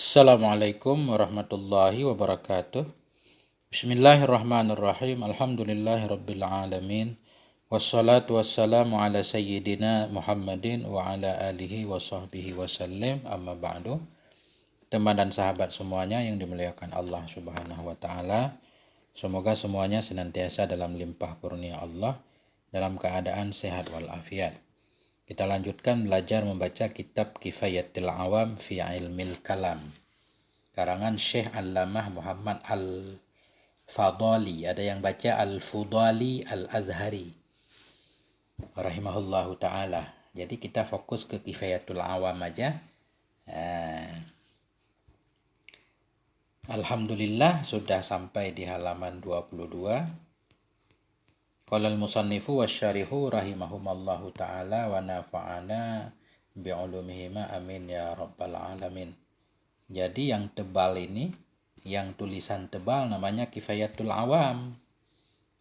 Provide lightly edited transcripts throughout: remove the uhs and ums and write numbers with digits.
Assalamualaikum warahmatullahi wabarakatuh. Bismillahirrahmanirrahim. Alhamdulillahi rabbil alamin. Wassalatu wassalamu ala sayyidina Muhammadin wa ala alihi wa sahbihi wasallim. Amma ba'du. Teman dan sahabat semuanya yang dimuliakan Allah Subhanahu wa taala. Semoga semuanya senantiasa dalam limpah kurnia Allah, dalam keadaan sehat walafiat. Kita lanjutkan belajar membaca kitab Kifayatul Awam fi Ilmil Kalam, karangan Syekh Allamah Muhammad Al-Fadali. Ada yang baca Al-Fudali Al-Azhari rahimahullahu ta'ala. Jadi kita fokus ke Kifayatul Awam aja. Alhamdulillah sudah sampai di halaman 22. Qala al-musannifu wasyarihu rahimahumallahu ta'ala wa nafa'ana bi'ulumihima amin ya rabbal alamin. Jadi yang tebal ini, yang tulisan tebal namanya Kifayatul Awam.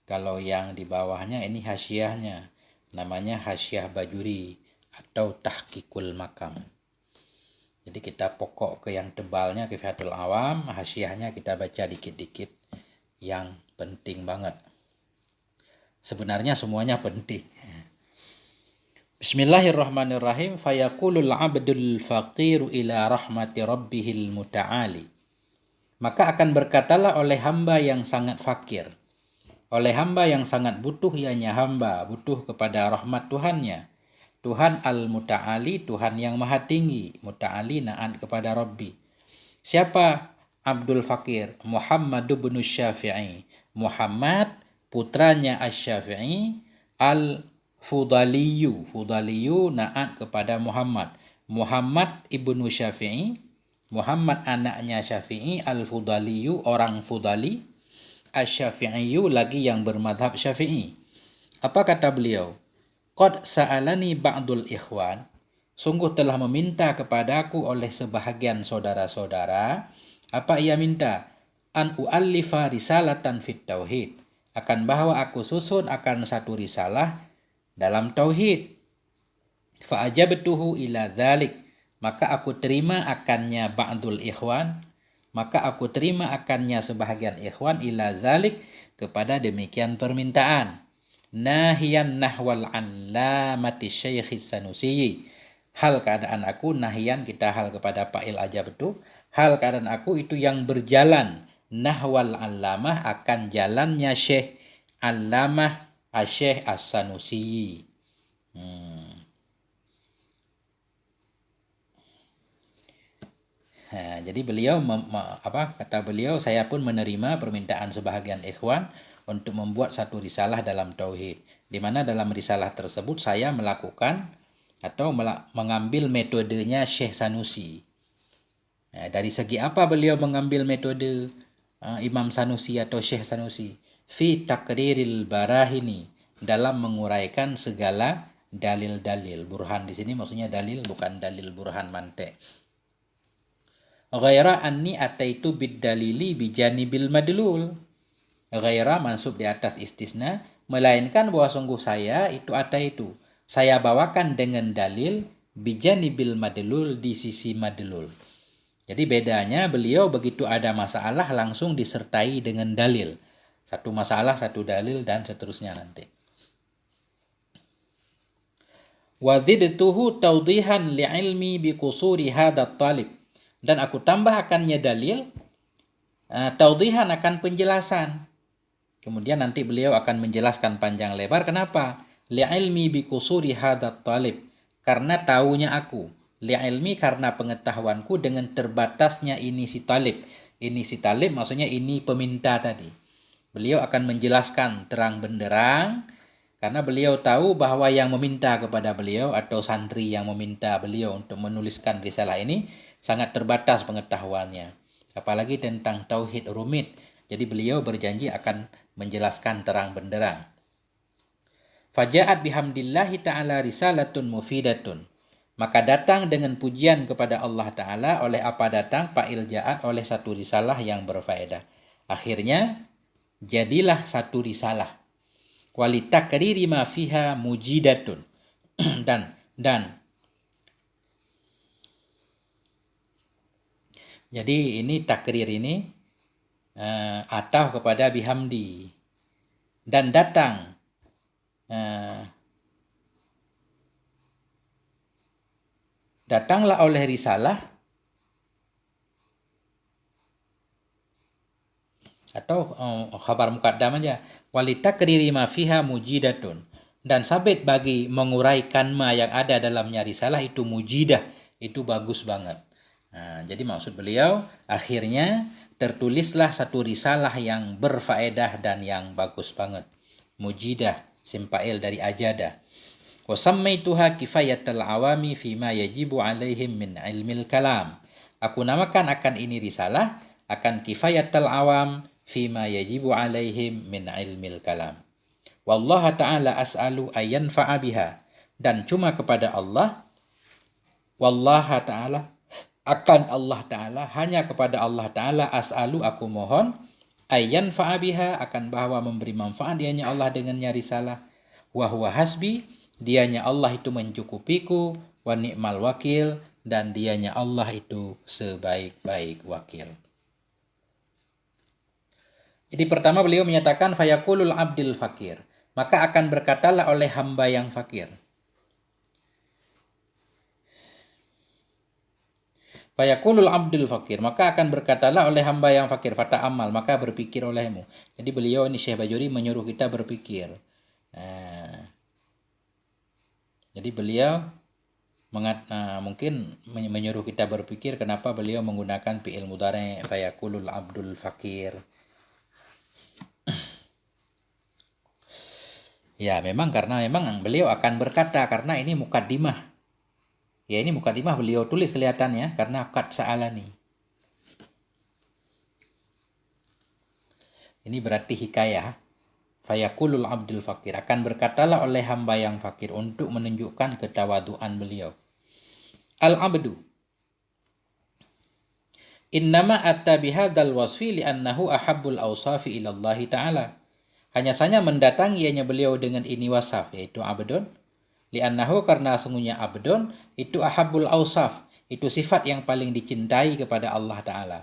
Kalau yang di bawahnya ini hasyiahnya, namanya Hasyiah Bajuri atau Tahqiqul Makam. Jadi kita pokok ke yang tebalnya Kifayatul Awam, hasyiahnya kita baca dikit-dikit yang penting banget. Sebenarnya semuanya penting. Bismillahirrahmanirrahim. Fayaqulul abdul faqiru ila rahmati rabbihil muta'ali. Maka akan berkatalah oleh hamba yang sangat fakir, oleh hamba yang sangat butuh, ianya hamba butuh kepada rahmat Tuhannya. Tuhan al-muta'ali, Tuhan yang maha tinggi. Muta'ali na'at kepada Rabbi. Siapa Abdul Fakir? Muhammad bin Syafi'i. Muhammad putranya Asy-Syafi'i Al-Fudaliyu. Fudaliyu na'at kepada Muhammad. Muhammad ibnu Syafi'i, Muhammad anaknya Syafi'i, Al-Fudaliyu orang Fudali, Asy-Syafi'iyu lagi yang bermadhab Syafi'i. Apa kata beliau? Qad sa'alani ba'dul ikhwan, sungguh telah meminta kepadaku oleh sebahagian saudara-saudara. Apa ia minta? An u'allifa risalatan fit tauhid, akan bahwa aku susun akan satu risalah dalam tauhid. Fa ajabtuhu ila dzalik, maka aku terima akannya ba'dul ikhwan, maka aku terima akannya sebahagian ikhwan ila dzalik kepada demikian permintaan. Nahiyan nahwal allamati Syekh Sanusi, hal keadaan aku, nahiyan kita hal kepada fa'il ajabtu, hal keadaan aku itu yang berjalan nahwal allamah akan jalannya Syekh Allamah Syekh As-Sanusi. Jadi beliau kata beliau, saya pun menerima permintaan sebahagian ikhwan untuk membuat satu risalah dalam tauhid, di mana dalam risalah tersebut saya melakukan atau mengambil metodenya Syekh Sanusi. Dari segi apa beliau mengambil metode Imam Sanusi atau Syekh Sanusi? Fi taqriril barahini, dalam menguraikan segala dalil-dalil. Burhan di sini maksudnya dalil, bukan dalil burhan mantek. Ghaira anni ataitu bid dalili bijanibil madlul. Ghaira mansub di atas istisna, melainkan bahwa sungguh saya itu ataitu, saya bawakan dengan dalil bijanibil madlul, di sisi madlul. Jadi bedanya beliau begitu ada masalah langsung disertai dengan dalil. Satu masalah, satu dalil, dan seterusnya nanti. Wadzidtuhu tawdihan li'ilmi biqusuri hadat talib. Dan aku tambahkannya dalil, tawdihan akan penjelasan. Kemudian nanti beliau akan menjelaskan panjang lebar. Kenapa? Li'ilmi biqusuri hadat talib. Karena taunya aku. Li'ilmi karena pengetahuanku dengan terbatasnya ini si talib. Ini si talib maksudnya ini peminta tadi. Beliau akan menjelaskan terang benderang karena beliau tahu bahwa yang meminta kepada beliau atau santri yang meminta beliau untuk menuliskan risalah ini sangat terbatas pengetahuannya. Apalagi tentang tauhid rumit. Jadi beliau berjanji akan menjelaskan terang benderang. Faja'at bihamdillahi ta'ala risalatun mufidatun. Maka datang dengan pujian kepada Allah Ta'ala. Oleh apa datang? Fa'il ja'at, oleh satu risalah yang berfaedah. Akhirnya jadilah satu risalah. Walitakriri ma fiha mujidatun. dan Jadi ini takrir ini atau kepada bihamdi. Dan datang datanglah oleh risalah atau khabar muqaddam aja, walitakriri ma fiha mujidatun, dan sabit bagi menguraikan ma yang ada dalamnya risalah itu mujidah, itu bagus banget. Nah, jadi maksud beliau akhirnya tertulislah satu risalah yang berfaedah dan yang bagus banget. Mujidah, simpail dari ajada. Wa sammaituha kifayatul awami fima yajibu alaihim min ilmil kalam. Aku namakan akan ini risalah akan kifayatul awam fima yajibu alaihim min ilmil kalam. Wallahu ta'ala as'alu ayyan biha, dan cuma kepada Allah, wallaha ta'ala, akan Allah Ta'ala, hanya kepada Allah Ta'ala as'alu aku mohon, ayyan biha, akan bahwa memberi manfaat dianya Allah dengannya risalah, wa huwa hasbi, dianya Allah itu mencukupiku, wa ni'mal wakil, dan dianya Allah itu sebaik-baik wakil. Jadi pertama beliau menyatakan fayaqulul abdil fakir, maka akan berkatalah oleh hamba yang fakir. Fayaqulul abdil fakir, maka akan berkatalah oleh hamba yang fakir, fata amal, maka berpikir olehmu. Jadi beliau ini Syekh Bajuri menyuruh kita berpikir. Jadi beliau mungkin menyuruh kita berpikir kenapa beliau menggunakan fi'il mudhari' fayaqulul abdul fakir. Ya, karena beliau akan berkata, karena ini mukaddimah. Ya, ini mukaddimah beliau tulis kelihatannya karena qad sa'alani. Ini berarti hikayah. Fayaqulul abdul fakir, akan berkatalah oleh hamba yang fakir, untuk menunjukkan ketawaduan beliau. Al-abdu innama atta bihadzal wasfi li'annahu ahabbul awsafi ila Allah ta'ala. Hanya saja mendatangi ianya beliau dengan ini wasaf, yaitu abdun. Li'annahu, karena sungguhnya abdun itu ahabbul awsaf, itu sifat yang paling dicintai kepada Allah Ta'ala.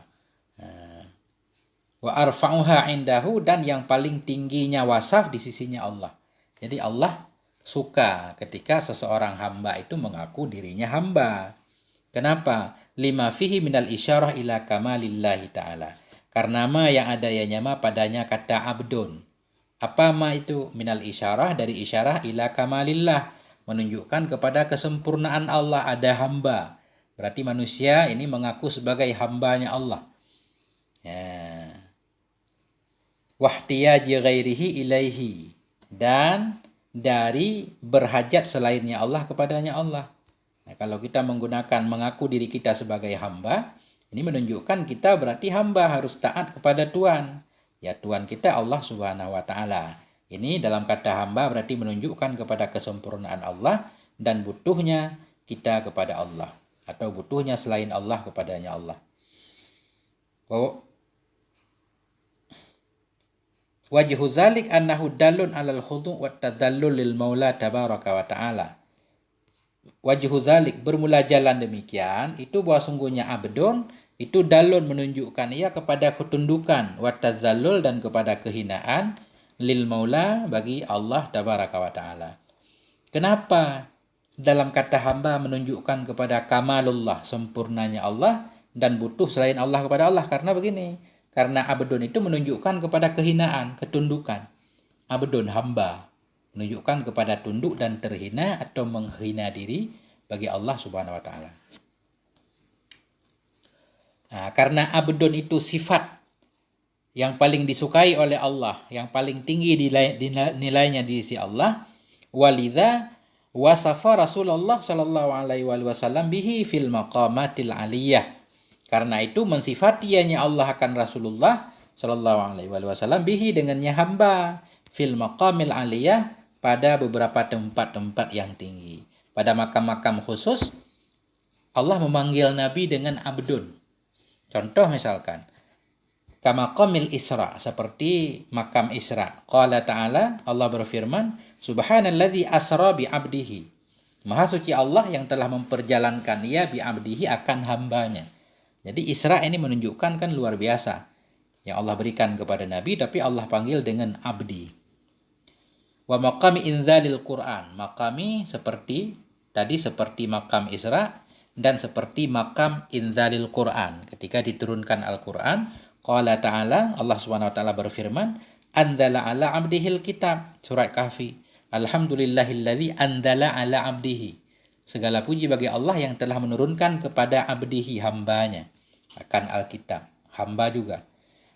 Wa arfa'uha indahu, dan yang paling tingginya wasaf di sisinya Allah. Jadi Allah suka ketika seseorang hamba itu mengaku dirinya hamba. Kenapa? Lima fihi minal isyarah ila kamalillahi ta'ala. Karena ma yang ada ianya ma padanya kata abdun. Apa ma itu? Minal isyarah, dari isyarah ila kamalillah, menunjukkan kepada kesempurnaan Allah, ada hamba. Berarti manusia ini mengaku sebagai hambanya Allah. Ya. Wahtiyaji ghairihi ilaihi, dan dari berhajat selainnya Allah kepadanya Allah. Nah, kalau kita menggunakan mengaku diri kita sebagai hamba, ini menunjukkan kita berarti hamba, harus taat kepada Tuhan. Ya, Tuhan kita Allah Subhanahu wa Ta'ala. Ini dalam kata hamba berarti menunjukkan kepada kesempurnaan Allah dan butuhnya kita kepada Allah, atau butuhnya selain Allah kepadanya Allah. Wajhu zalik annahu dalun alal khudu' wa tadhallul lil maula tabaraka wa ta'ala. Wajhu zalik, bermula jalan demikian, itu bahwa sungguhnya abdun itu dalun, menunjukkan ia kepada ketundukan, wa tadhallul, dan kepada kehinaan, lil maula, bagi Allah tabaraka wa ta'ala. Kenapa dalam kata hamba menunjukkan kepada kamalullah, sempurnanya Allah, dan butuh selain Allah kepada Allah? Karena begini, karena abdun itu menunjukkan kepada kehinaan, ketundukan. Abdun, hamba, menunjukkan kepada tunduk dan terhina atau menghina diri bagi Allah Subhanahu wa Ta'ala. Nah, karena abdun itu sifat yang paling disukai oleh Allah, yang paling tinggi nilainya di sisi Allah, walidha wasafa Rasulullah sallallahu alaihi wasallam bihi fil maqamatil aliyah. Karena itu mensifati ianya Allah akan Rasulullah sallallahu alaihi wasallam bihi, dengannya hamba, fil maqamil aliyah, pada beberapa tempat-tempat yang tinggi. Pada makam-makam khusus Allah memanggil Nabi dengan abdun. Contoh misalkan kama qamil Isra, seperti makam Isra. Qala ta'ala, Allah berfirman, subhanalladzi asra bi abdihi. Maha suci Allah yang telah memperjalankan ia bi abdihi, akan hambanya. Jadi Isra ini menunjukkan kan luar biasa yang Allah berikan kepada Nabi, tapi Allah panggil dengan abdi. Wa maqami inzalil Quran. Maqami seperti makam Isra dan seperti makam inzalil Quran. Ketika diturunkan Al-Quran, qala ta'ala, Allah Subhanahu wa taala berfirman, anzala ala abdihil kitab. Surat Kahfi. Alhamdulillahilladzi anzala ala abdihi. Segala puji bagi Allah yang telah menurunkan kepada abdihi, hambanya, akan Alkitab. Hamba juga.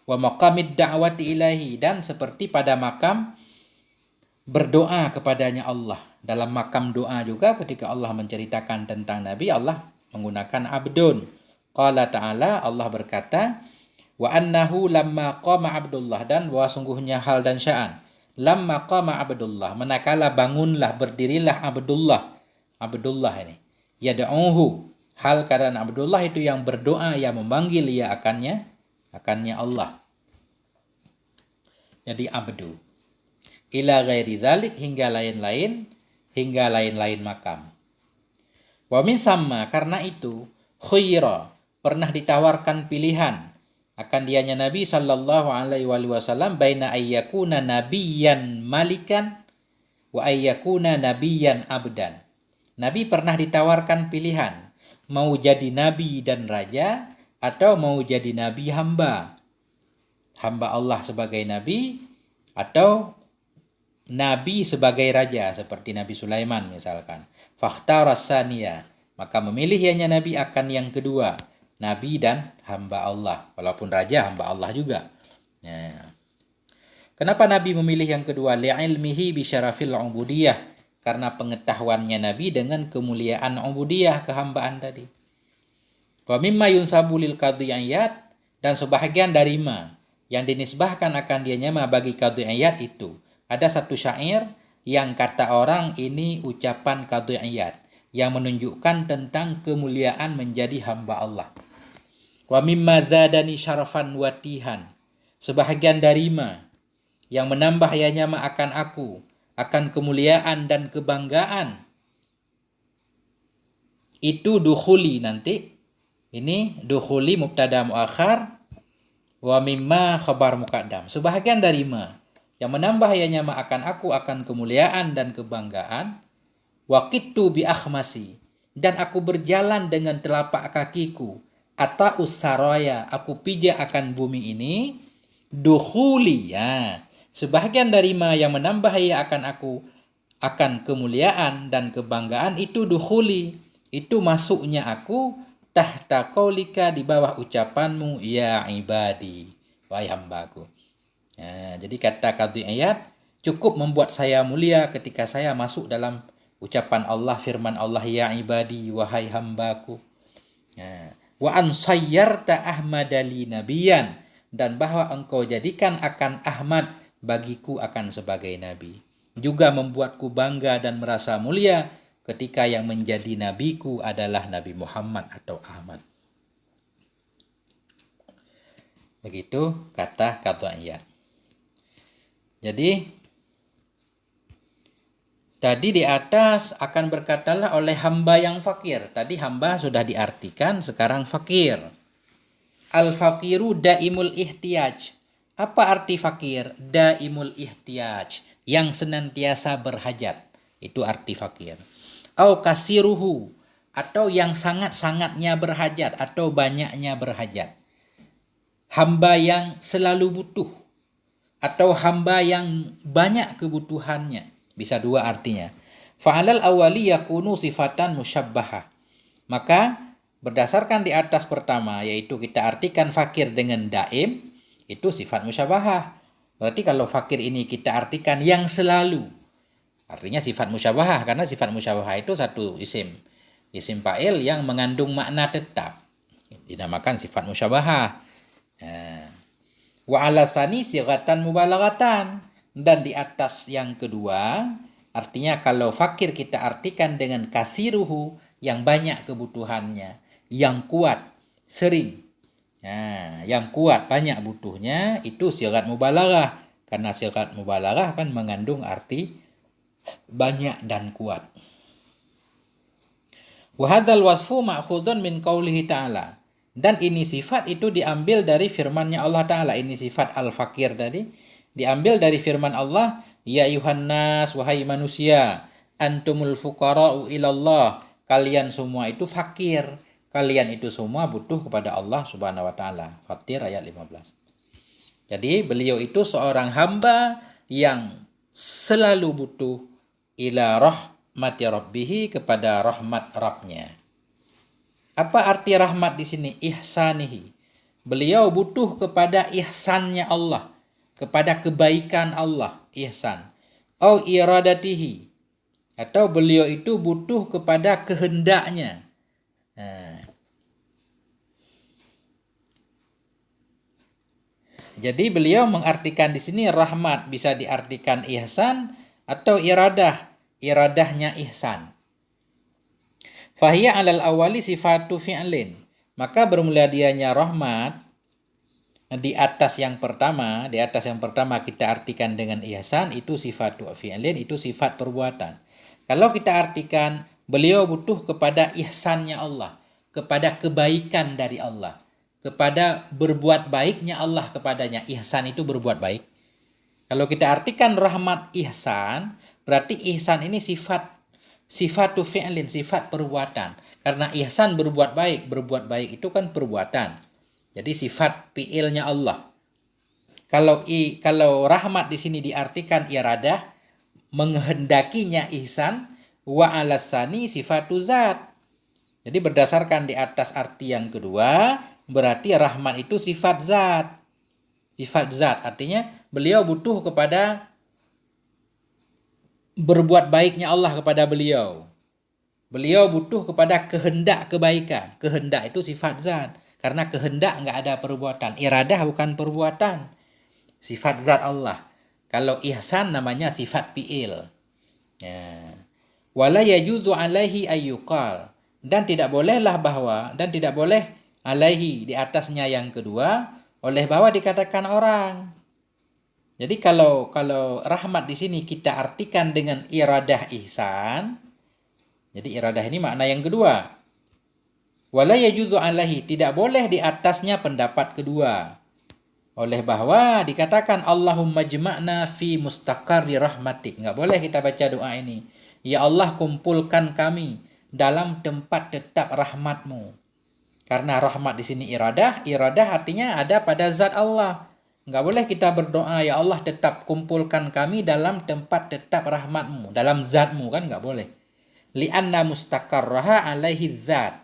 Wa maqamid da'wati ilahi, dan seperti pada makam berdoa kepadanya Allah. Dalam makam doa juga ketika Allah menceritakan tentang Nabi, Allah menggunakan abdun. Qala ta'ala, Allah berkata, wa annahu lamma qama Abdullah, dan bahwa sungguhnya hal dan sya'an, lamma qama Abdullah, manakala bangunlah, berdirilah Abdullah ini, yad'uhu, hal keadaan Abdullah itu yang berdoa, yang memanggil ia akannya Allah. Jadi abdu. Ila ghairi dzalik, hingga lain-lain makam. Wa min samma, karena itu, khuyira, pernah ditawarkan pilihan akan dianya Nabi sallallahu alaihi wasallam baina ayyakuna nabiyyan malikan wa ayyakuna nabiyyan abdan. Nabi pernah ditawarkan pilihan, mau jadi nabi dan raja atau mau jadi nabi hamba. Hamba Allah sebagai nabi atau nabi sebagai raja seperti Nabi Sulaiman misalkan. Fakhtara tsaniya, maka memilih ianya Nabi akan yang kedua, nabi dan hamba Allah. Walaupun raja hamba Allah juga. Ya. Kenapa Nabi memilih yang kedua? Li'ilmihi bi syarafil ubudiyah, karena pengetahuannya Nabi dengan kemuliaan ubudiyah, kehambaan tadi. Wa mimma yunsabu lil qadhiyat, dan sebahagian dari yang dinisbahkan akan dianya bagi qadhiyat itu. Ada satu syair yang kata orang ini ucapan qadhiyat yang menunjukkan tentang kemuliaan menjadi hamba Allah. Wa mimma zadani syarafan watihan, sebahagian dari yang menambah ianya akan aku, akan kemuliaan dan kebanggaan. Itu dukhuli nanti. Ini dukhuli mubtada muakhar, wa mimma khabar muqaddam. Sebahagian dari yang menambah ianya akan aku, akan kemuliaan dan kebanggaan. Waqittu bi akhmasi, dan aku berjalan dengan telapak kakiku. Ata usaraya, aku pijak akan bumi ini. Dukhuli, ya. Sebahagian dari yang menambah ia akan aku, akan kemuliaan dan kebanggaan, itu dukhuli, itu masuknya aku, tahta qaulika, di bawah ucapanmu, ya ibadi, wahai hambaku. Ya, jadi kata qadhiyat cukup membuat saya mulia ketika saya masuk dalam ucapan Allah, firman Allah, ya ibadi, wahai hambaku. Ya. Wa an sayyarta ahmadali nabiyan, dan bahwa engkau jadikan akan Ahmad bagiku akan sebagai nabi. Juga membuatku bangga dan merasa mulia ketika yang menjadi nabiku adalah Nabi Muhammad atau Ahmad. Begitu kata qadhiyat. Jadi tadi di atas akan berkatalah oleh hamba yang fakir. Tadi hamba sudah diartikan, sekarang fakir. Al-faqiru daimul ihtiyaj. Apa arti fakir? Daimul ihtiyaj, yang senantiasa berhajat. Itu arti fakir. Au kasiruhu, atau yang sangat-sangatnya berhajat atau banyaknya berhajat. Hamba yang selalu butuh atau hamba yang banyak kebutuhannya. Bisa dua artinya. Fa'alal awali yakunu sifatan musyabbahah. Maka berdasarkan di atas pertama, yaitu kita artikan fakir dengan daim, itu sifat musyabahah. Berarti kalau fakir ini kita artikan yang selalu, artinya sifat musyabahah, karena sifat musyabahah itu satu isim fa'il yang mengandung makna tetap, dinamakan sifat musyabahah. Wa alasani sighatan mubalaghatan, dan di atas yang kedua, artinya kalau fakir kita artikan dengan kasiruhu, yang banyak kebutuhannya, yang kuat, sering. Nah, yang kuat, banyak butuhnya, itu sighat mubalaghah. Karena sighat mubalaghah kan mengandung arti banyak dan kuat. Wa hadzal wasfu ma'khudun min qaulihi ta'ala. Dan ini sifat itu diambil dari firman-Nya Allah Ta'ala. Ini sifat al-fakir tadi diambil dari firman Allah, ya ayuhannas, wahai manusia, antumul fuqara'u ilallah, kalian semua itu fakir, kalian itu semua butuh kepada Allah Subhanahu wa taala. Fatir ayat 15. Jadi beliau itu seorang hamba yang selalu butuh ila rahmati rabbihi, kepada rahmat Rabbnya. Apa arti rahmat di sini? Ihsanihi. Beliau butuh kepada ihsannya Allah, kepada kebaikan Allah, ihsan. Au iradatihi, atau beliau itu butuh kepada kehendaknya. Jadi beliau mengartikan di sini rahmat bisa diartikan ihsan atau iradah, iradahnya ihsan. Fahiya alal awali sifatu fi'lin. Maka bermula dianya rahmat di atas yang pertama kita artikan dengan ihsan, itu sifatu fi'lin, itu sifat perbuatan. Kalau kita artikan beliau butuh kepada ihsannya Allah, kepada kebaikan dari Allah, kepada berbuat baiknya Allah kepadanya. Ihsan itu berbuat baik. Kalau kita artikan rahmat ihsan, berarti ihsan ini sifatu fi'lin, sifat perbuatan. Karena ihsan berbuat baik itu kan perbuatan. Jadi sifat fi'ilnya Allah. Kalau rahmat di sini diartikan iradah, menghendakinya ihsan, wa alasani sifatu zat. Jadi berdasarkan di atas arti yang kedua, berarti rahmat itu sifat zat. Sifat zat artinya beliau butuh kepada berbuat baiknya Allah kepada beliau. Beliau butuh kepada kehendak kebaikan. Kehendak itu sifat zat. Karena kehendak nggak ada perbuatan. Iradah bukan perbuatan. Sifat zat Allah. Kalau ihsan namanya sifat fi'il. Ya. Wala yajuzu alaihi ayyuqal. Dan tidak boleh alaihi di atasnya yang kedua, oleh bahwa dikatakan orang. Jadi kalau rahmat di sini kita artikan dengan iradah ihsan, jadi iradah ini makna yang kedua. Wala yajuzu alaihi, tidak boleh di atasnya pendapat kedua. Oleh bahwa dikatakan Allahumma jma'na fi mustaqarri rahmatik. Enggak boleh kita baca doa ini. Ya Allah, kumpulkan kami dalam tempat tetap rahmatmu. Karena rahmat di sini iradah artinya ada pada zat Allah. Enggak boleh kita berdoa, ya Allah tetap kumpulkan kami dalam tempat tetap rahmatmu, dalam zatmu, kan enggak boleh. Li'anna mustaqarraha alaihi zat.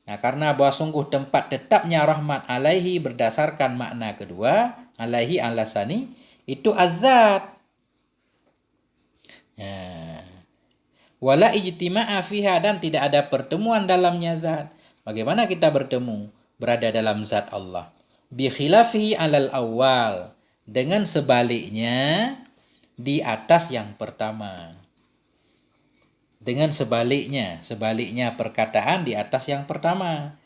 Nah, karena bahwa sungguh tempat tetapnya rahmat alaihi berdasarkan makna kedua, alaihi alasani, itu azat. Wala ijtima'a fiha, dan tidak ada pertemuan dalamnya zat. Bagaimana kita bertemu? Berada dalam zat Allah. Bi khilafihi alal awal, dengan sebaliknya di atas yang pertama. Dengan sebaliknya perkataan di atas yang pertama.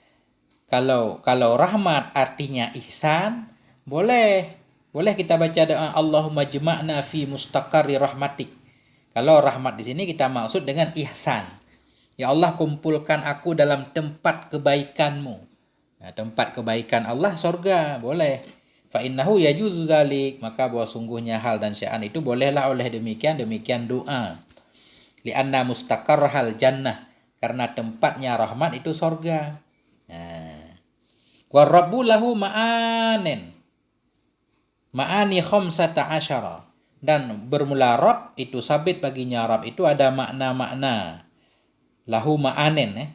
Kalau rahmat artinya ihsan, boleh kita baca doa Allahumma jma'na fi mustaqarri rahmatik. Kalau rahmat di sini kita maksud dengan ihsan. Ya Allah, kumpulkan aku dalam tempat kebaikanmu. Nah, tempat kebaikan Allah surga, boleh. Fa innahu yajuzu zalik, maka bahwa sungguhnya hal dan sya'an itu bolehlah oleh demikian doa. Li'anna mustaqarrahal jannah, karena tempatnya rahmat itu surga. Wa rabbu lahu ma'ani khamsata asyara, dan bermula Rabb itu sabit baginya Rabb itu ada makna-makna. Lahu ma'anin,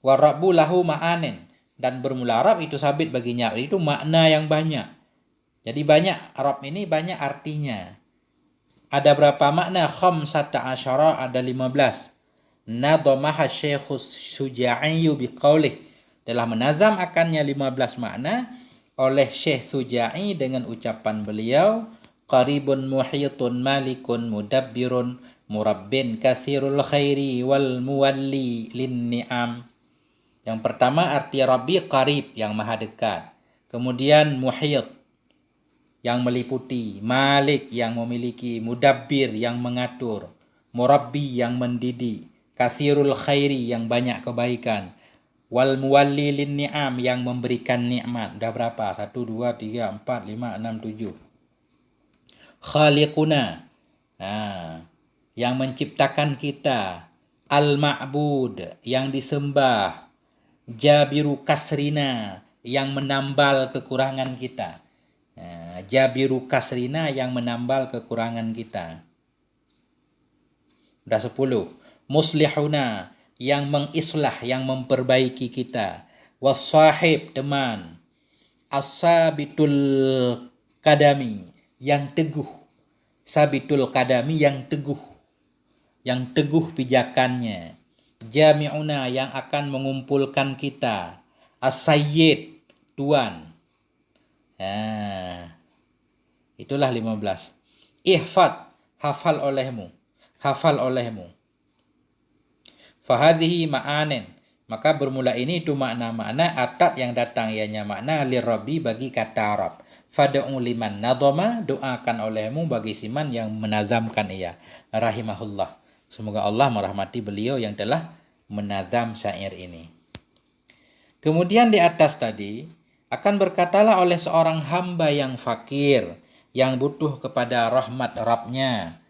wa rabbu lahu ma'anin, dan bermula Rabb itu sabit baginya itu makna yang banyak. Jadi banyak, Rabb ini banyak artinya. Ada berapa makna? Khamsata asyara, ada 15. Nadhamaha Syekhus Suja'i biqaulih, telah menazam akannya 15 makna oleh Syekh Suja'i dengan ucapan beliau, qaribun muhitun malikun mudabbirun murabbin kasirul khairi wal muwalli lin ni'am. Yang pertama arti Rabbi qarib, yang maha dekat. Kemudian muhit, yang meliputi, malik, yang memiliki, mudabbir, yang mengatur, murabbi, yang mendidik, kasirul khairi, yang banyak kebaikan, Wal muwalli lin ni'am, yang memberikan nikmat. Dah berapa? 1, 2, 3, 4, 5, 6, 7. Khaliquna, yang menciptakan kita. Al-ma'bud, yang disembah. Jabiru kasrina, yang menambal kekurangan kita. Jabiru kasrina, yang menambal kekurangan kita. Udah 10. Muslihuna, yang mengislah, yang memperbaiki kita. Wassahib, teman. As-sabitul kadami, yang teguh. Sabitul kadami, yang teguh. Yang teguh pijakannya. Jami'una, yang akan mengumpulkan kita. As-sayyid, tuan. Itulah 15. Ihfad, hafal olehmu. Hafal olehmu. Fahadhihi ma'anin, maka bermula ini itu makna-makna atat yang datang ianya makna lirabbi, bagi kata Arab. Fad'u liman nadhama, doakan olehmu bagi siman yang menazamkan ia. Rahimahullah, semoga Allah merahmati beliau yang telah menazam syair ini. Kemudian di atas tadi akan berkatalah oleh seorang hamba yang fakir, yang butuh kepada rahmat Rabbnya.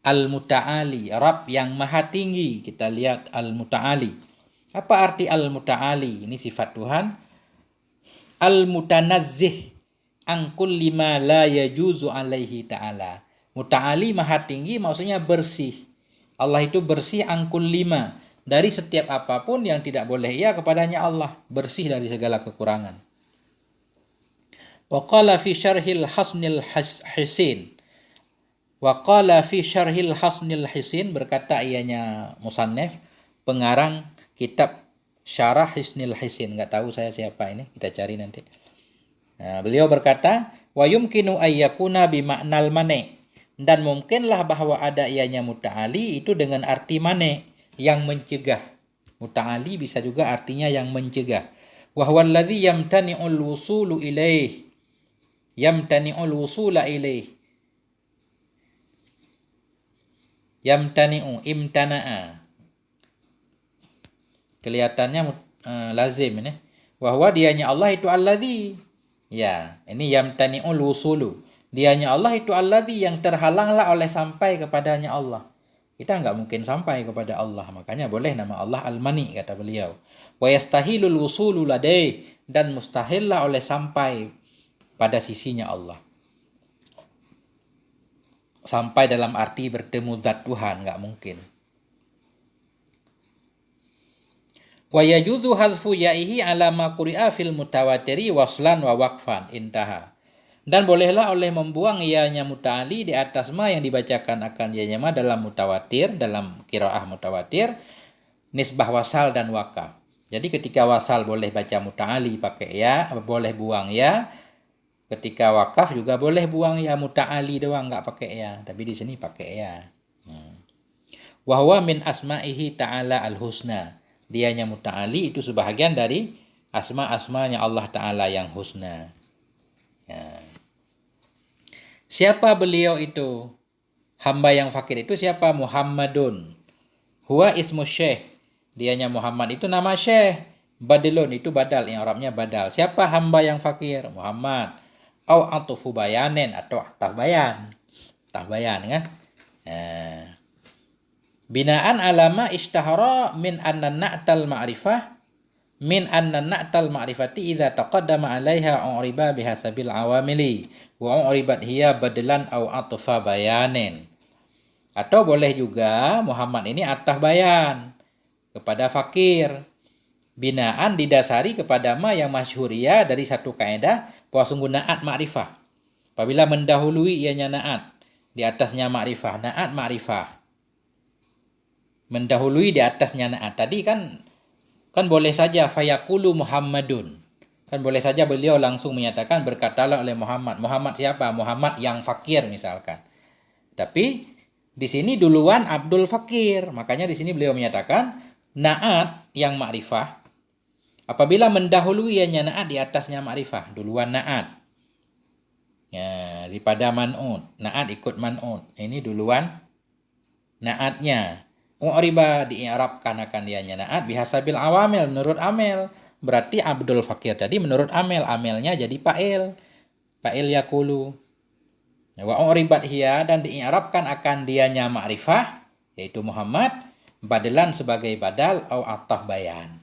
Al-Muta'ali, Rabb yang maha tinggi. Kita lihat Al-Muta'ali. Apa arti Al-Muta'ali? Ini sifat Tuhan. Al-Mutanazzih an kulli ma la yajuzu alaihi ta'ala. Muta'ali, maha tinggi, maksudnya bersih. Allah itu bersih an kulli ma, dari setiap apapun yang tidak boleh ia kepadanya Allah. Bersih dari segala kekurangan. Wa qala fi syarhil hasnil hisin. Wa qala fi syarhil hasnil hisin, berkata ianya musannif, pengarang kitab Syarah Hisnil Hisin. Enggak tahu saya siapa ini, kita cari nanti. Beliau berkata, wa yumkinu ayyakuna bima'nal mane, dan mungkinlah bahwa ada ianya muta'ali itu dengan arti mane, yang mencegah. Muta'ali bisa juga artinya yang mencegah. Wa huwa alladhi yamtani'ul wusulu ilaih. Yamtani'ul wusula ilaih. Yamtani'u, imtana'a. Kelihatannya lazim ini. Wahwa dianya Allah itu alladhi. Ya, ini yamtani'ul wusulu. Dianya Allah itu alladhi, yang terhalanglah oleh sampai kepadanya Allah. Kita enggak mungkin sampai kepada Allah. Makanya boleh nama Allah Al-Mani, kata beliau. Wa yastahilul wusulu ladai, dan mustahillah oleh sampai pada sisinya Allah. Sampai dalam arti bertemu zat Tuhan, enggak mungkin. Wa yajuzu hadfu ya'ihi ala ma quri'a fil mutawatiri waslan wa waqfan, intaha. Dan bolehlah oleh membuang ianya muta'ali di atas ma yang dibacakan akan ianya ma dalam mutawatir, dalam qiraah mutawatir, nisbah wasal dan wakaf. Jadi ketika wasal boleh baca muta'ali pakai ya, boleh buang ya. Ketika wakaf juga boleh buang ya, muta'ali doang enggak pakai ya, tapi di sini pakai ya. Wa huwa min asma'ihi ta'ala al-husna. Dianya muta'ali itu sebahagian dari asma-asmanya Allah Ta'ala yang husna. Ya. Siapa beliau itu? Hamba yang fakir itu siapa? Muhammadun. Huwa ismu syekh. Dianya Muhammad itu nama syekh. Badilun itu badal, yang Arabnya badal. Siapa hamba yang fakir? Muhammad. Au atufu bayanin, atau ataf bayan. Ataf bayan kan? Binaan alama ishtahara min anna na'tal ma'rifah min anna na'tal ma'rifati idza taqaddama 'alaiha uriba bihasabil awamili wa uribat hiya badalan au atfa bayanin. Atau boleh juga Muhammad ini ataf bayan kepada fakir. Binaan didasari kepada ma yang masyhuriyah dari satu kaidah bahwa sungguh na'at ma'rifah. Apabila mendahului ianya na'at di atasnya ma'rifah, na'at ma'rifah. Mendahului di atasnya na'at. Tadi kan boleh saja fayaqulu Muhammadun. Kan boleh saja beliau langsung menyatakan berkatalah oleh Muhammad. Muhammad siapa? Muhammad yang fakir misalkan. Tapi di sini duluan Abdul Fakir. Makanya di sini beliau menyatakan na'at yang ma'rifah. Apabila mendahului ianya na'at di atasnya ma'rifah, duluan na'at. Ya, daripada man'ut. Na'at ikut man'ut. Ini duluan na'atnya. U'riba di'irabkan akan dianya na'at bihasabil awamil menurut amil. Berarti Abdul Fakir tadi menurut amil, amilnya jadi fa'il. Fa'il yakulu. Wa u'ribat hiya dan di'irabkan akan dianya ma'rifah yaitu Muhammad badalan sebagai badal atau atah bayan.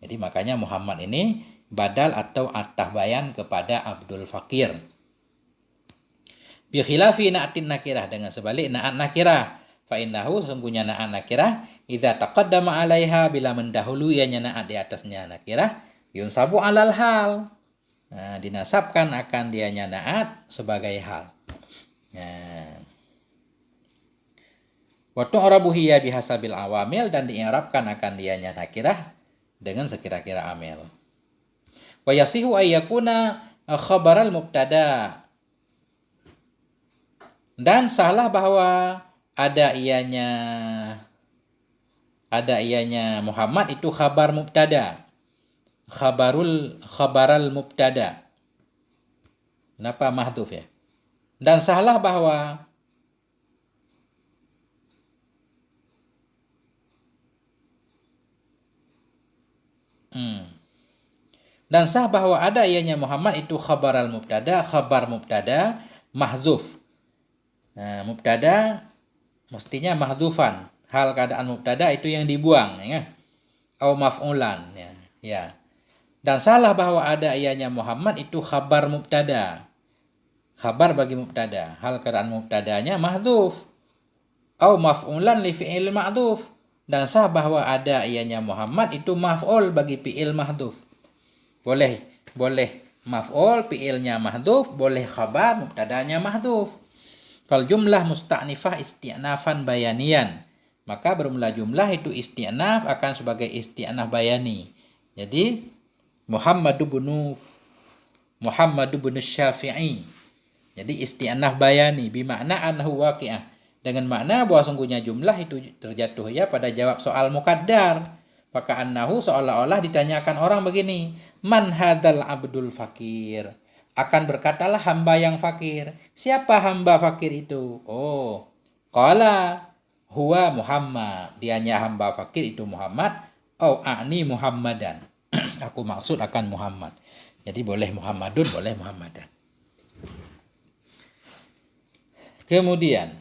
Jadi makanya Muhammad ini badal atau atah bayan kepada Abdul Fakir. Bi khilafi na'atin nakirah dengan sebalik na'at nakirah. Fa innahu sesungguhnya na'at nakirah idza taqaddama 'alaiha bila mendahului ianya na'at di atasnya nakirah yunsabu 'alal hal. Nah, dinasabkan akan dianya na'at sebagai hal. Nah. Wa tu'rabu hiya bihasabil awamil dan di'irabkan akan dianya nakirah dengan sekira-kira amil. Wa yasihu ayyakuna khabaral mubtada. Dan salah bahwa ada ianya Muhammad itu khabar mubtada. Khabaral mubtada. Kenapa mahdhuf ya? Dan salah bahwa dan sah bahwa ada ianya Muhammad itu khabaral mubtada, khabar mubtada mahzuf. Nah, mubtada mestinya mahdzufan. Hal keadaan mubtada itu yang dibuang ya. Au maf'ulan ya. Ya. Dan salah bahwa ada ianya Muhammad itu khabar mubtada. Khabar bagi mubtada. Hal keadaan mubtadanya mahdzuf. Au maf'ulan li fi'il ma'dzuf. Dan sah bahwa ada ianya Muhammad itu maf'ul bagi fi'il mahdzuf. Boleh maf'ul fi'ilnya mahdzuf, boleh khabar mubtadanya mahdzuf. Fal jumlah musta'nifah isti'nafan bayanian. Maka bermula jumlah itu isti'naf akan sebagai isti'naf bayani. Jadi Muhammad bin Syafi'i. Jadi isti'naf bayani bimakna annahu waqi'ah. Dengan makna bahwa sungguhnya jumlah itu terjatuh ya pada jawab soal muqaddar. Maka annahu seolah-olah ditanyakan orang begini, man hadzal abdul fakir? Akan berkatalah hamba yang fakir. Siapa hamba fakir itu? Oh, qala huwa Muhammad. Dianya hamba fakir itu Muhammad. Oh, a'ni Muhammadan. Aku maksud akan Muhammad. Jadi boleh Muhammadun, boleh Muhammadan. Kemudian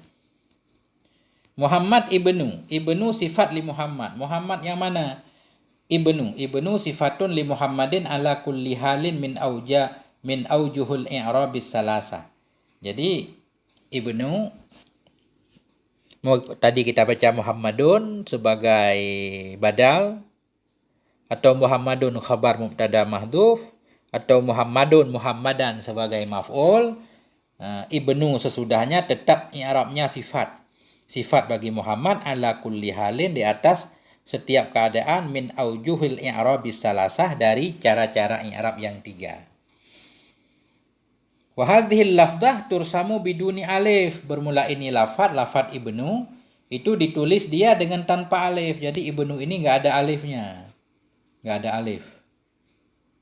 Muhammad ibnu sifat li Muhammad. Muhammad yang mana? Ibnu sifatun li Muhammadin ala kulli halin min aujuhul i'rabis salasa. Jadi ibnu tadi kita baca Muhammadun sebagai badal atau Muhammadun khabar mubtada mahdhuf atau Muhammadan sebagai maf'ul. Ibnu sesudahnya tetap i'rabnya sifat bagi Muhammad ala kulli halin di atas setiap keadaan min aujuhil i'rabis salasah dari cara-cara i'rab yang 3. Wa hadhil lafdah tursamu biduni alif. Bermula ini lafad ibnu itu ditulis dia dengan tanpa alif. Jadi ibnu ini enggak ada alifnya. Enggak ada alif.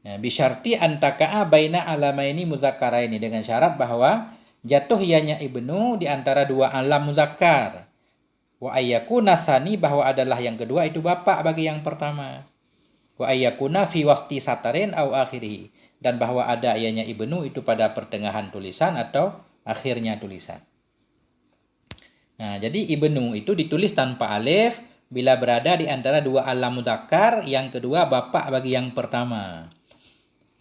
Ya, bisyarti antaka'a baina alamaini muzakkaraini dengan syarat bahwa jatuh ianya ibnu di antara dua alam muzakkar. Wa ayyakuna tsani bahwa adalah yang kedua itu bapak bagi yang pertama. Wa ayyakuna fi wasti satarin au akhirih. Dan bahwa ada ianya ibnu itu pada pertengahan tulisan atau akhirnya tulisan. Nah, jadi ibnu itu ditulis tanpa alif bila berada di antara dua alam mudzakkar, yang kedua bapak bagi yang pertama.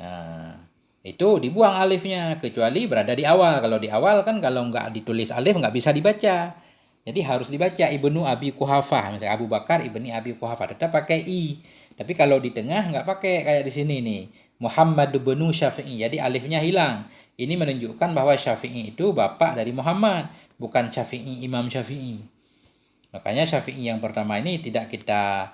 Nah, itu dibuang alifnya kecuali berada di awal. Kalau di awal kan kalau nggak ditulis alif nggak bisa dibaca. Jadi harus dibaca Ibnu Abi Quhafah, misalnya Abu Bakar ibni Abi Quhafah tetap pakai i. Tapi kalau di tengah nggak pakai kayak di sini nih. Muhammad bin Syafi'i. Jadi alifnya hilang. Ini menunjukkan bahwa Syafi'i itu bapak dari Muhammad, bukan Syafi'i Imam Syafi'i. Makanya Syafi'i yang pertama ini tidak kita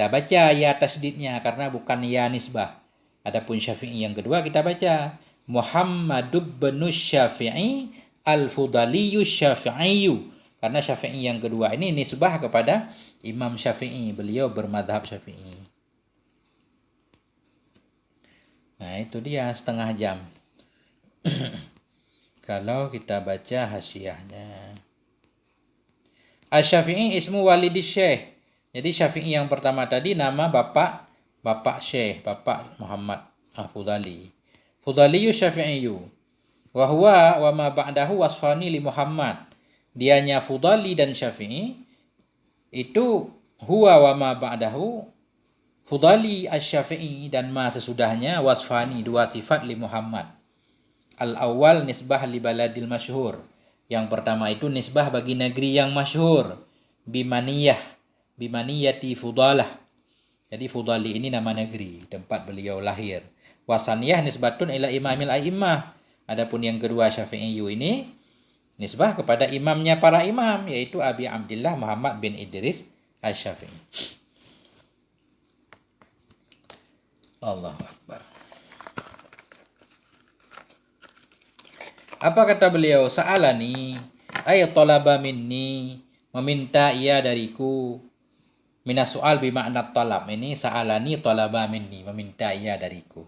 baca ya tasdidnya karena bukan ya nisbah. Adapun Syafi'i yang kedua kita baca Muhammad bin Syafi'i al-Fudali Syafi'i. Karena Syafi'i yang kedua ini nisbah kepada Imam Syafi'i. Beliau bermadhab Syafi'i. Nah, itu dia setengah jam. Kalau kita baca hasyiahnya. Asy-Syafi'i ismu walidi syekh. Jadi Syafi'i yang pertama tadi nama bapak Syekh, Bapak Muhammad Fudali. Fudaliyu Syafi'iyu. Wa huwa wa ma ba'dahu wasfani li Muhammad. Dianya Fudali dan Syafi'i itu huwa wa ma ba'dahu, Fudali asy-Syafi'i dan ma sesudahnya wasfani, dua sifat li Muhammad. Al-awwal nisbah li baladil masyhur. Yang pertama itu nisbah bagi negeri yang masyhur. Bimaniyati Fudalah. Jadi Fudali ini nama negeri, tempat beliau lahir. Wasaniyah nisbatun ila imamil a'immah. Adapun yang kedua Syafi'iyu ini nisbah kepada imamnya para imam, yaitu Abi Abdillah Muhammad bin Idris Asy-Syafi'i. Allahu Akbar. Apa kata beliau? Sa'alani, ay talaba minni, meminta ia dariku. Minas soal bimakna talab. Ini sa'alani talaba minni, meminta ia dariku.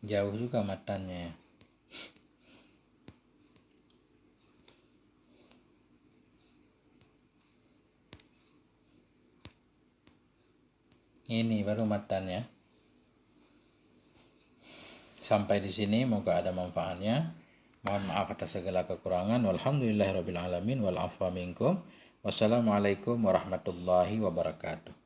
Jauh juga matanya. Ini baru matanya. Sampai di sini moga ada manfaatnya. Mohon maaf atas segala kekurangan. Walhamdulillahirabbil alamin wal afwa minkum. Wassalamualaikum warahmatullahi wabarakatuh.